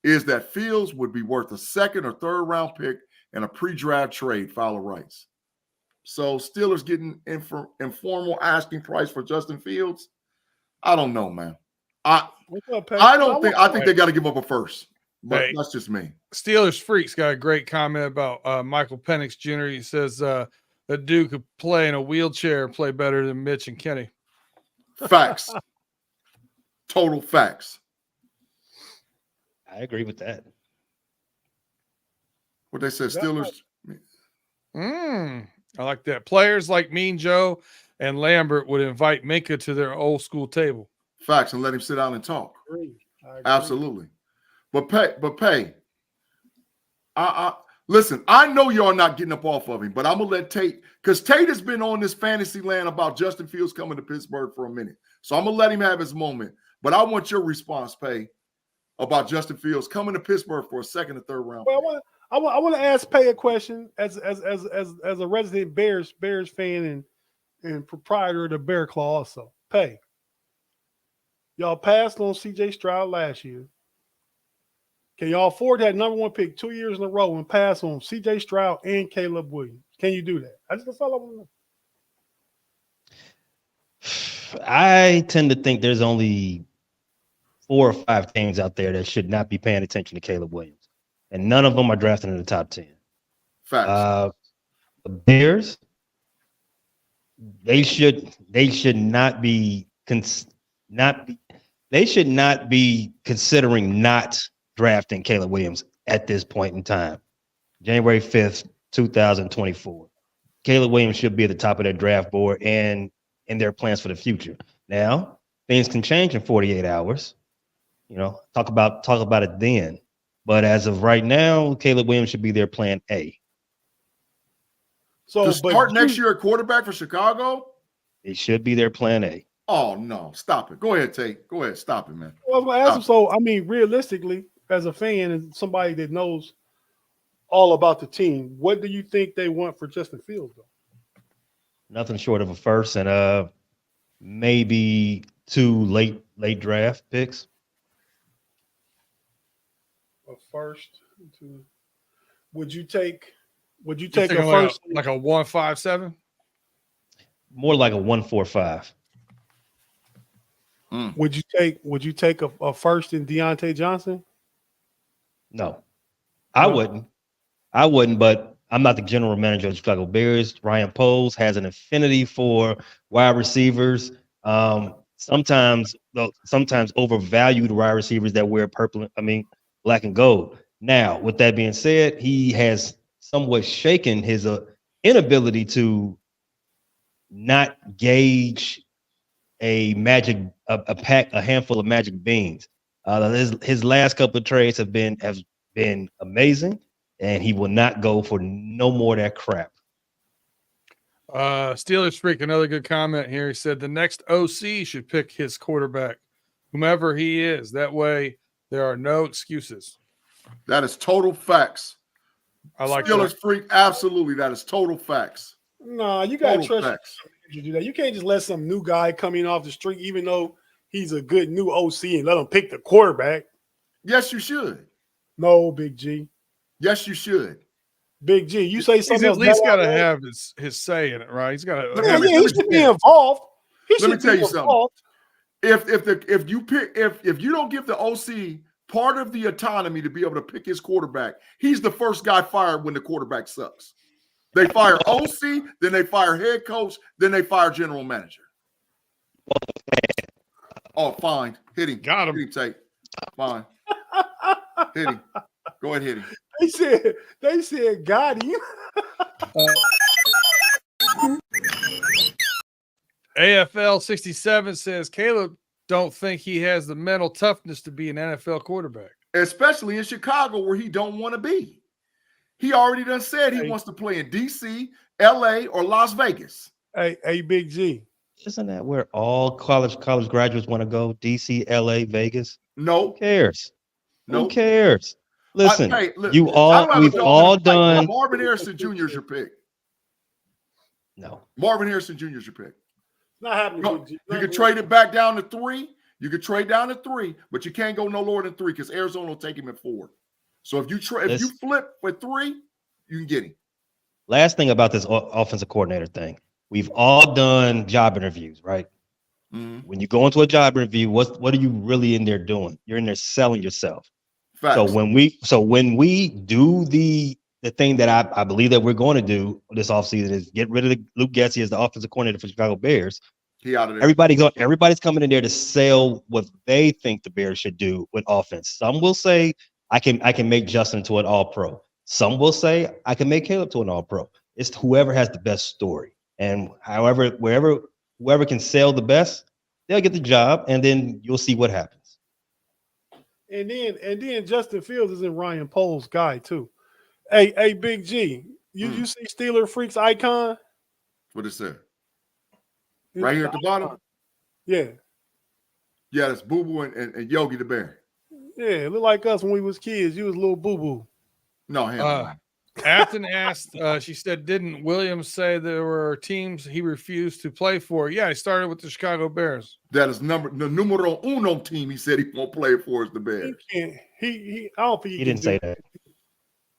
is that Fields would be worth a second or third round pick in a pre-draft trade, Fowler writes. So Steelers getting informal asking price for Justin Fields. I don't know, man. I think they got to give up a first, but that's just me. Steelers Freaks got a great comment about Michael Penix Jr. He says that dude could play in a wheelchair and play better than Mitch and Kenny. Facts. Total facts. I agree with that. What they said, Steelers. I like that. Players like Mean Joe and Lambert would invite Minka to their old school table. Facts, and let him sit down and talk. I agree. Absolutely. But Pay. Listen, I know y'all not getting up off of him, but I'm gonna let Tate, because Tate has been on this fantasy land about Justin Fields coming to Pittsburgh for a minute. So I'm gonna let him have his moment. But I want your response, Pay, about Justin Fields coming to Pittsburgh for a second or third round. Well, I want to ask Pay a question as a resident Bears fan and proprietor of the Bear Claw also. Pay. Y'all passed on CJ Stroud last year. Can y'all afford that number one pick 2 years in a row and pass on CJ Stroud and Caleb Williams? Can you do that? That's all I want to know. I tend to think there's only 4 or 5 teams out there that should not be paying attention to Caleb Williams, and none of them are drafting in the top 10. Facts. The Bears, they should not be considering not drafting Caleb Williams at this point in time. January 5th, 2024. Caleb Williams should be at the top of their draft board and in their plans for the future. Now, things can change in 48 hours. You know, talk about it then. But as of right now, Caleb Williams should be their plan A. So to start next year at quarterback for Chicago? It should be their plan A. Oh, no. Stop it. Go ahead, Tate. Go ahead. Stop it, man. Well, I was going to ask him, so, I mean, realistically, as a fan and somebody that knows all about the team, what do you think they want for Justin Fields, though? Nothing short of a first and maybe 2 late draft picks. A first. Would you take a first? Like a 157? More like a 145. Would you take a first in Deontay Johnson? No, I wouldn't, but I'm not the general manager of the Chicago Bears. Ryan Poles has an affinity for wide receivers. Sometimes overvalued wide receivers that wear black and gold. Now, with that being said, he has somewhat shaken his inability to not gauge a handful of magic beans. His last couple of trades have been amazing, and he will not go for no more of that crap. Steelers Freak, another good comment here. He said the next OC should pick his quarterback, whomever he is. That way, there are no excuses. That is total facts. I like Steelers that. freak. Absolutely, that is total facts. Nah, you gotta Total trust facts. you to do that. You can't just let some new guy coming off the street, even though he's a good new OC, and let him pick the quarterback. Yes, you should. No, Big G. Yes, you should. Big G, you say He's something at else. least got to bad, have his say in it, right? He's got to. Yeah, me- he let me should tell be you. involved. He Let me should tell be you something. involved. If you don't give the OC part of the autonomy to be able to pick his quarterback, he's the first guy fired when the quarterback sucks. They fire OC, then they fire head coach, then they fire general manager. Oh, fine. Hit him. Got him. Hit him, Tate. Fine. Hit him. Go ahead, hit him. They said got him. AFL 67 says Caleb don't think he has the mental toughness to be an NFL quarterback. Especially in Chicago, where he don't want to be. He already done said he Hey. wants to play in DC, LA, or Las Vegas. Hey, Big G. Isn't that where all college graduates want to go? DC, LA, Vegas? Who No, cares? no. Who cares? Listen, Hey, look, we've I don't have a all dog in the fight, but done. Marvin Harrison Jr. is your pick. No. Marvin Harrison Jr. is your pick. Not happening, No, Big G. you can trade it back down to 3. You can trade down to 3, but you can't go no lower than 3 because Arizona will take him at 4. So if you flip for 3, you can get him. Last thing about this offensive coordinator thing, we've all done job interviews, right? Mm-hmm. When you go into a job interview, what are you really in there doing? You're in there selling yourself. Facts. So when we do the thing that I believe that we're going to do this offseason is get rid of Luke Getsy as the offensive coordinator for Chicago Bears. He out of there. Everybody's coming in there to sell what they think the Bears should do with offense. Some will say I can make Justin to an all-pro. Some will say I can make Caleb to an all-pro. It's whoever has the best story. And whoever can sell the best, they'll get the job, and then you'll see what happens. And then Justin Fields is in Ryan Pohl's guy too. Hey, Big G, you see Steeler Freaks icon? What is that? Right here at the bottom? Yeah. Yeah, that's Boo Boo and Yogi the Bear. Yeah, it looked like us when we was kids. You was little Boo Boo. No, him. Afton asked, she said, didn't Williams say there were teams he refused to play for? Yeah, he started with the Chicago Bears. That is the numero uno team he said he won't play for is the Bears. He can't. He I don't think He didn't say that.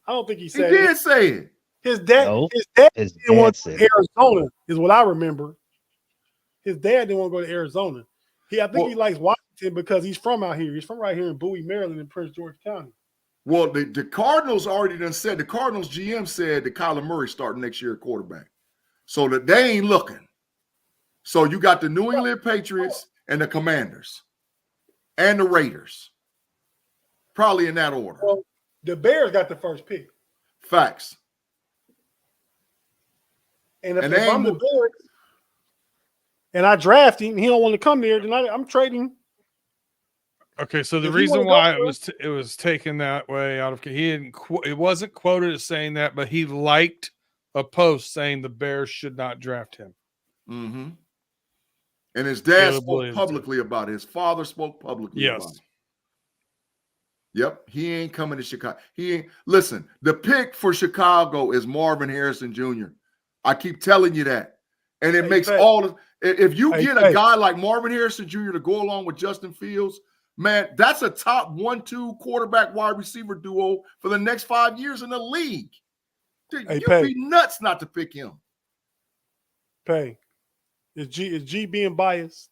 I don't think he He said did it. say it. His dad No, his dad his didn't dad want to said go to Arizona, is what I remember. His dad didn't want to go to Arizona. I think he likes Washington because he's from out here. He's from right here in Bowie, Maryland, in Prince George County. Well, the Cardinals already done said, the Cardinals GM said that Kyler Murray starting next year at quarterback. So that they ain't looking. So you got the New England Patriots and the Commanders and the Raiders. Probably in that order. Well, the Bears got the first pick. Facts. And if they I'm the Bears and I draft him, he don't want to come there, then I'm trading. Okay, so the If he reason wanna why go it was taken that way out of it wasn't quoted as saying that, but he liked a post saying the Bears should not draft him. Mm-hmm. And his dad Caleb spoke Williams publicly about it. His father spoke publicly about it. Yep, he ain't coming to Chicago. He ain't. Listen, the pick for Chicago is Marvin Harrison Jr. I keep telling you that. And it makes all of if you get a guy like Marvin Harrison Jr. to go along with Justin Fields, man, that's a top 1-2 quarterback wide receiver duo for the next 5 years in the league. Dude, you'd be nuts not to pick him. Is G being biased?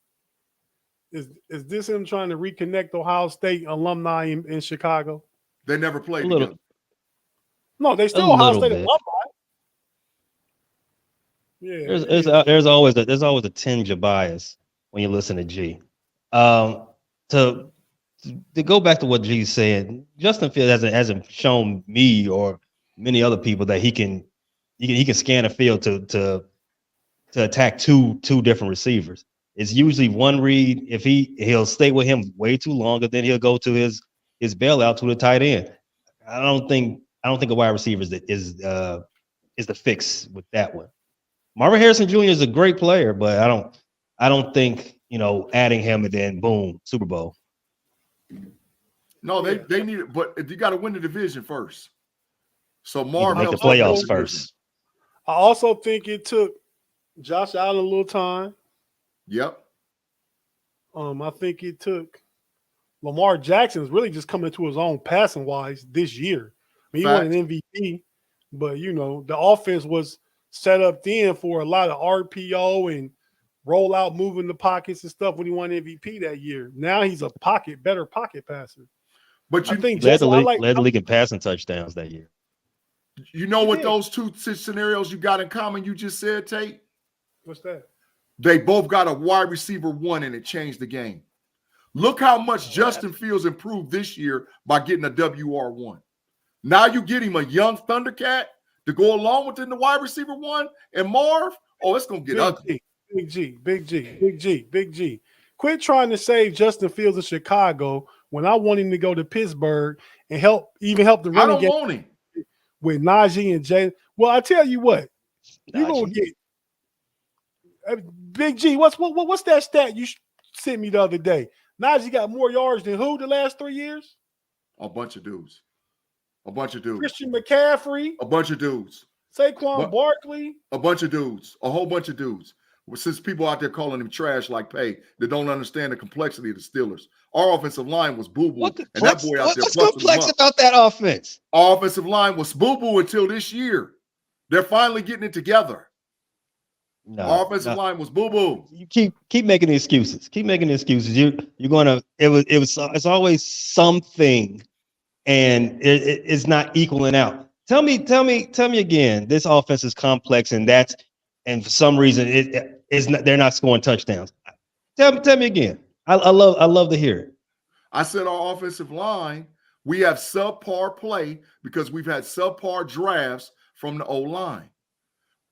Is this him trying to reconnect Ohio State alumni in Chicago? They never played together. No, they still Ohio State alumni. Yeah, there's always a tinge of bias when you listen to G. To go back to what G said, Justin Fields hasn't shown me or many other people that he can scan a field to attack two different receivers. It's usually one read. If he'll stay with him way too long, and then he'll go to his bailout to the tight end. I don't think a wide receiver is the fix with that one. Marvin Harrison Jr. is a great player, but I don't think adding him and then boom, Super Bowl. No, they need it, but you got to win the division first. So Need to Marv make the helps us playoffs win. first. I also think it took Josh Allen a little time. Yep. I think it took Lamar Jackson's really just coming to his own passing wise this year. I mean, he won an MVP, but the offense was set up then for a lot of RPO and roll out, moving the pockets and stuff when he won MVP that year. Now he's a better pocket passer. But I think led the league in passing touchdowns that year. You know what those two scenarios you got in common you just said, Tate? What's that? They both got a wide receiver 1 and it changed the game. Look how much Justin Fields improved this year by getting a WR1. Now you get him a young Thundercat to go along with the wide receiver 1 and Marv. Oh, it's going to get ugly. Big G. Quit trying to save Justin Fields in Chicago when I want him to go to Pittsburgh and help the running game. I don't want him. With Najee and Jay. Well, I tell you what, you're going to get Big G. What's that stat you sent me the other day? Najee got more yards than who the last 3 years? A bunch of dudes. Christian McCaffrey. A bunch of dudes. Saquon Barkley. A bunch of dudes. A whole bunch of dudes. Since people out there calling him trash like Pay that don't understand the complexity of the Steelers. Our offensive line was boo-boo. What's complex about that offense? Our offensive line was boo-boo until this year. They're finally getting it together. Our offensive line was boo-boo. You keep making excuses. Keep making excuses. You're gonna. It's always something, and it's not equaling out. Tell me again. This offense is complex, and for some reason it is not. They're not scoring touchdowns. Tell me again. I love to hear it. I said our offensive line, we have subpar play because we've had subpar drafts from the O-line.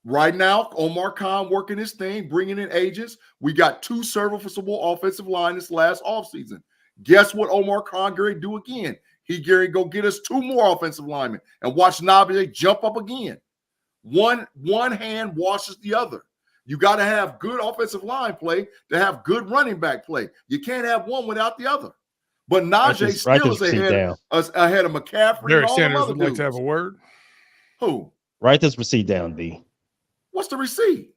Right now, Omar Khan working his thing, bringing in agents. We got 2 serviceable offensive line this last offseason. Guess what Omar Khan Gary do again? He Gary go get us 2 more offensive linemen and watch Nabi jump up again. One hand washes the other. You got to have good offensive line play to have good running back play. You can't have one without the other. But Najee still is ahead of McCaffrey. Derek Sanders would like to have a word. Who? Write this receipt down, B. What's the receipt?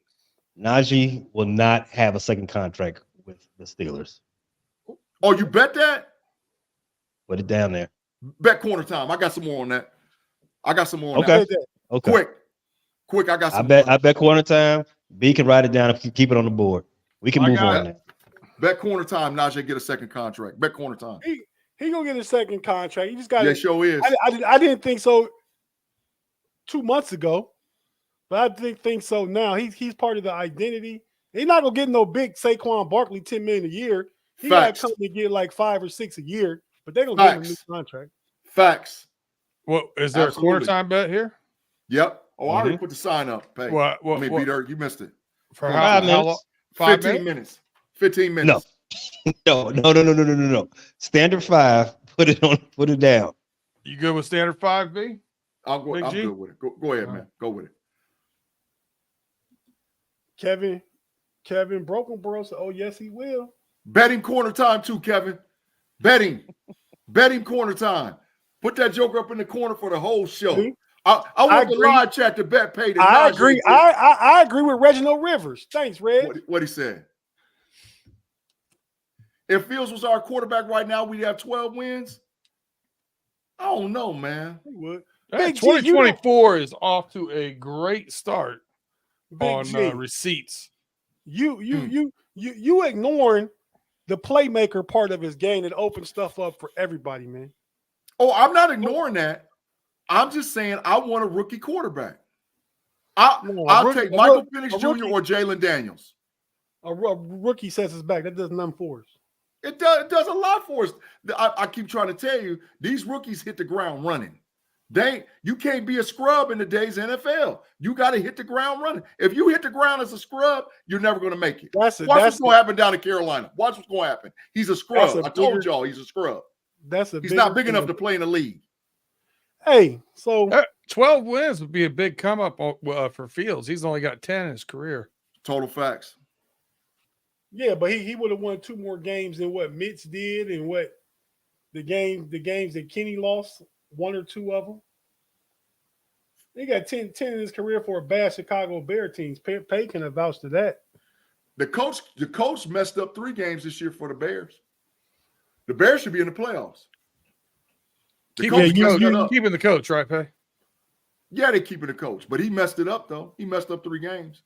Najee will not have a second contract with the Steelers. Oh, you bet that? Put it down there. Bet corner time. I got some more on that. Okay. Quick. I got some. I bet corner time. B can write it down and keep it on the board. We can move on now. Bet corner time. Najee get a second contract. Bet corner time. He gonna get a second contract. He just got. Yeah, sure is. I didn't think so 2 months ago, but I think so now. He's part of the identity. He's not gonna get no big Saquon Barkley $10 million a year. He got to come to get like 5 or 6 a year, but they're gonna give him a new contract. Facts. Well, is there a corner time bet here? Yep. Oh, I already put the sign up. Hey, Peter, you missed it. For how long? 15 minutes. 15 minutes. No. Standard 5. Put it down. You good with standard 5B? I'm good with it. Go ahead, man. Go with it. Kevin Broken Bro said, "Oh yes, he will." Bet him corner time too, Kevin. Bet him corner time. Put that joker up in the corner for the whole show. I want the live chat to bet Pay. I agree. I agree with Reginald Rivers. Thanks, Reg. What he said. If Fields was our quarterback right now, we'd have 12 wins. I don't know, man. He would. 2024 is off to a great start on receipts. You ignoring the playmaker part of his game that opens stuff up for everybody, man. Oh, I'm not ignoring that. I'm just saying I want a rookie quarterback. I'll take Michael Penix Jr. or Jalen Daniels. A rookie sets us back. That does nothing for us. It does a lot for us. I keep trying to tell you, these rookies hit the ground running. You can't be a scrub in today's NFL. You got to hit the ground running. If you hit the ground as a scrub, you're never going to make it. Watch what's going to happen down in Carolina. Watch what's going to happen. He's a scrub. I told y'all he's a scrub. He's not big enough to play in the league. Hey, so 12 wins would be a big come up for Fields. He's only got 10 in his career. Total facts. Yeah, but he would have won 2 more games than what Mitch did, and what the games that Kenny lost, 1 or 2 of them. He got 10 in his career for a bad Chicago Bear teams. Pay can vouch to that. The coach messed up 3 games this year for the Bears. The Bears should be in the playoffs. Keeping the coach, right, Pay? Yeah, they're keeping the coach, but he messed it up, though. He messed up 3 games.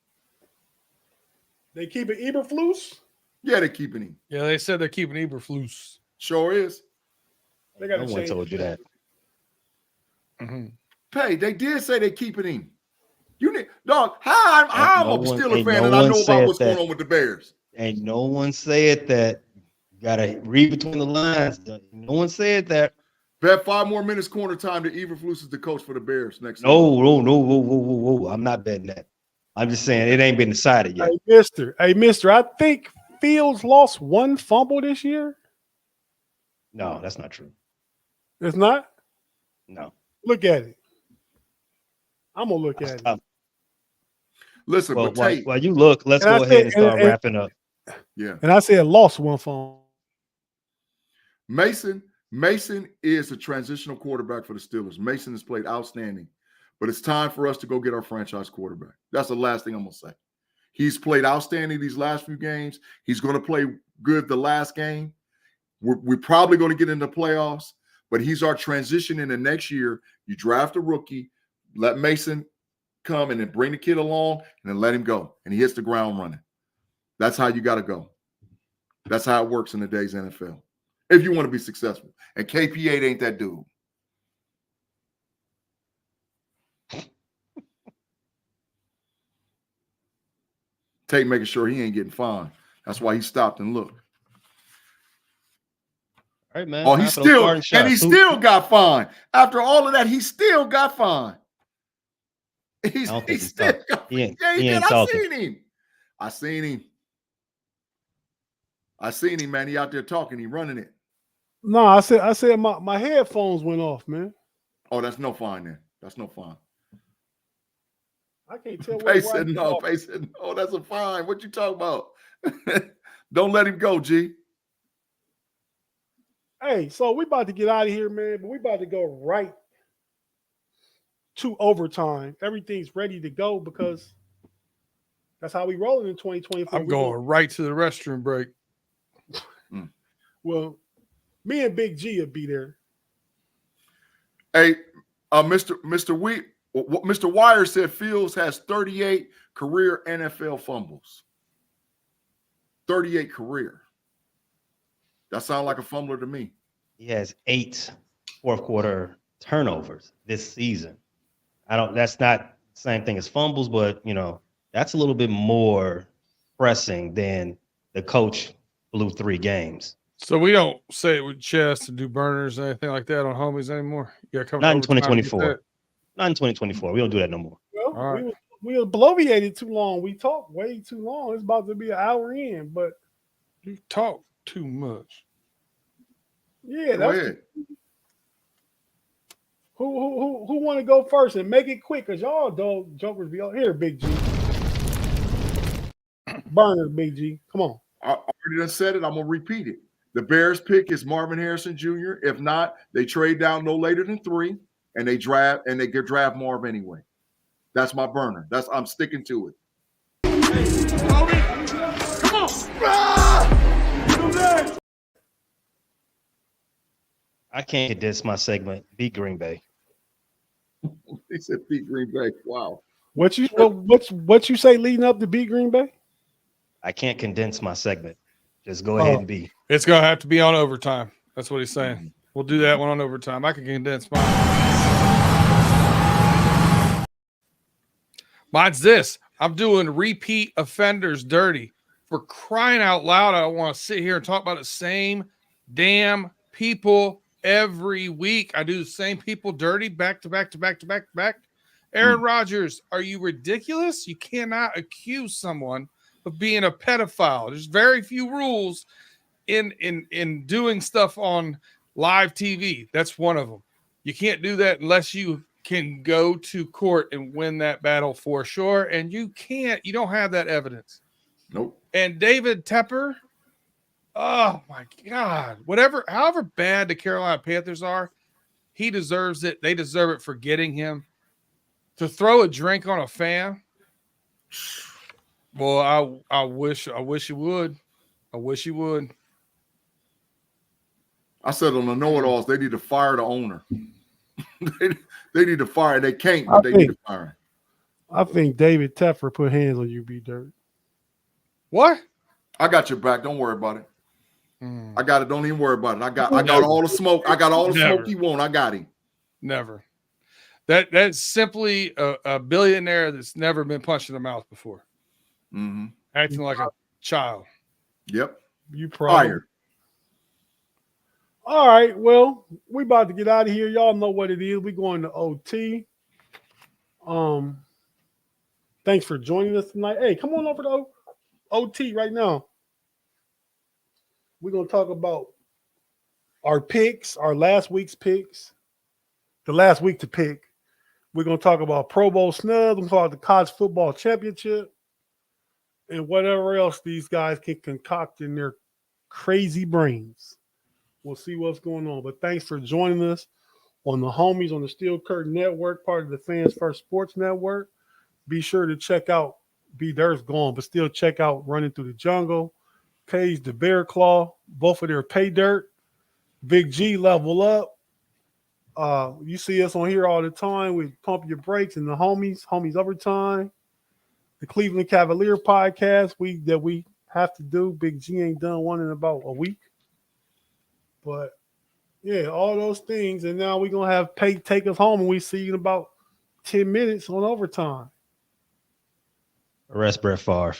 They keeping Eberflus? Yeah, they're keeping him. Yeah, they said they're keeping Eberflus. Sure is. They got to No one told you that. Mm-hmm. Pay, they did say they're keeping him. You need, dog, how I'm a Steelers fan and I know about what's going on with the Bears. Ain't no one said that. You got to read between the lines. No one said that. Bet 5 more minutes corner time to Eberflus is the coach for the Bears next No, whoa. I'm not betting that. I'm just saying it ain't been decided yet. Hey, mister, I think Fields lost 1 fumble this year. No, that's not true. It's not? No. Look at it. I'm going to look at it. Listen, well, but Tate, while you look, let's go ahead and start wrapping up. Yeah. And I said lost 1 fumble. Mason is a transitional quarterback for the Steelers. Mason has played outstanding, but it's time for us to go get our franchise quarterback. That's the last thing I'm going to say. He's played outstanding these last few games. He's going to play good the last game. We're probably going to get into playoffs, but he's our transition in the next year. You draft a rookie, let Mason come and then bring the kid along and then let him go. And he hits the ground running. That's how you got to go. That's how it works in today's NFL. If you want to be successful. And KP8 ain't that dude. Tate making sure he ain't getting fined. That's why he stopped and looked. All right, man. Oh, he still got fined. After all of that, he still got fined. He still got fined. I seen him. I seen him, man. He out there talking. He running it. No, I said my headphones went off, man. Oh, that's no fine then. That's no fine. I can't tell. Pay said no. Pay said no. That's a fine. What you talking about? Don't let him go, G. Hey, so we about to get out of here, man. But we about to go right to overtime. Everything's ready to go because that's how we rolling in 2024. I'm going right to the restroom break. Well, me and Big G will be there. Hey, Mr. Wire said Fields has 38 career NFL fumbles. 38 career. That sounds like a fumbler to me. He has 8 fourth quarter turnovers this season. That's not the same thing as fumbles, but that's a little bit more pressing than the coach blew 3 games. So we don't say it with chest and do burners or anything like that on homies anymore. Not in 2024. Not in 2024. We don't do that no more. Well, all right. we bloviated too long. We talked way too long. It's about to be an hour in, but you talk too much. Yeah, that's who want to go first and make it quick because y'all dog jokers be out here, Big G. Burner, Big G. Come on. I already done said it. I'm gonna repeat it. The Bears pick is Marvin Harrison Jr. If not, they trade down no later than 3, and they draft Marv anyway. That's my burner. I'm sticking to it. Come on. I can't condense my segment. Beat Green Bay. He said beat Green Bay. Wow. What you say leading up to beat Green Bay? I can't condense my segment. Just go ahead and be. It's gonna have to be on overtime. That's what he's saying. We'll do that one on overtime. I can condense mine. Mine's this. I'm doing repeat offenders dirty. For crying out loud, I don't want to sit here and talk about the same damn people every week. I do the same people dirty back to back to back to back to back. Aaron Rodgers, are you ridiculous? You cannot accuse someone of being a pedophile. There's very few rules in doing stuff on live TV. That's one of them. You can't do that unless you can go to court and win that battle for sure. And you don't have that evidence. Nope. And David Tepper, oh my God, however bad the Carolina Panthers are, he deserves it. They deserve it for getting him To throw a drink on a fan. Well, I wish you would. I wish you would. I said on the know-it-alls, they need to fire the owner. they need to fire. They can't, but they need to fire him. I think David Tepper put hands on you, B Dirt. What? I got your back. Don't worry about it. I got it. Don't even worry about it. I got all the smoke. I got all the smoke he want. I got him. Never. That's simply a billionaire that's never been punched in the mouth before. Mm-hmm. Acting like a child. Yep. You probably. Fired. All right. Well, we about to get out of here. Y'all know what it is. We going to OT. Thanks for joining us tonight. Hey, come on over to OT right now. We're going to talk about our picks, our last week's picks, the last week to pick. We're going to talk about Pro Bowl snubs. We're going to talk about the college football championship and whatever else these guys can concoct in their crazy brains. We'll see what's going on. But thanks for joining us on the Homies on the Steel Curtain Network, part of the Fans First Sports Network. Be sure to check out B Dirt's gone, but still check out Running Through the Jungle, Cage the Bear Claw, both of their Pay Dirt, Big G Level Up. You see us on here all the time with Pump Your Brakes and the Homies Overtime, the Cleveland Cavalier podcast that we have to do. Big G ain't done one in about a week. But yeah, all those things. And now we're gonna have Tate take us home, and we see you in about 10 minutes on overtime. Arrest Brett Favre.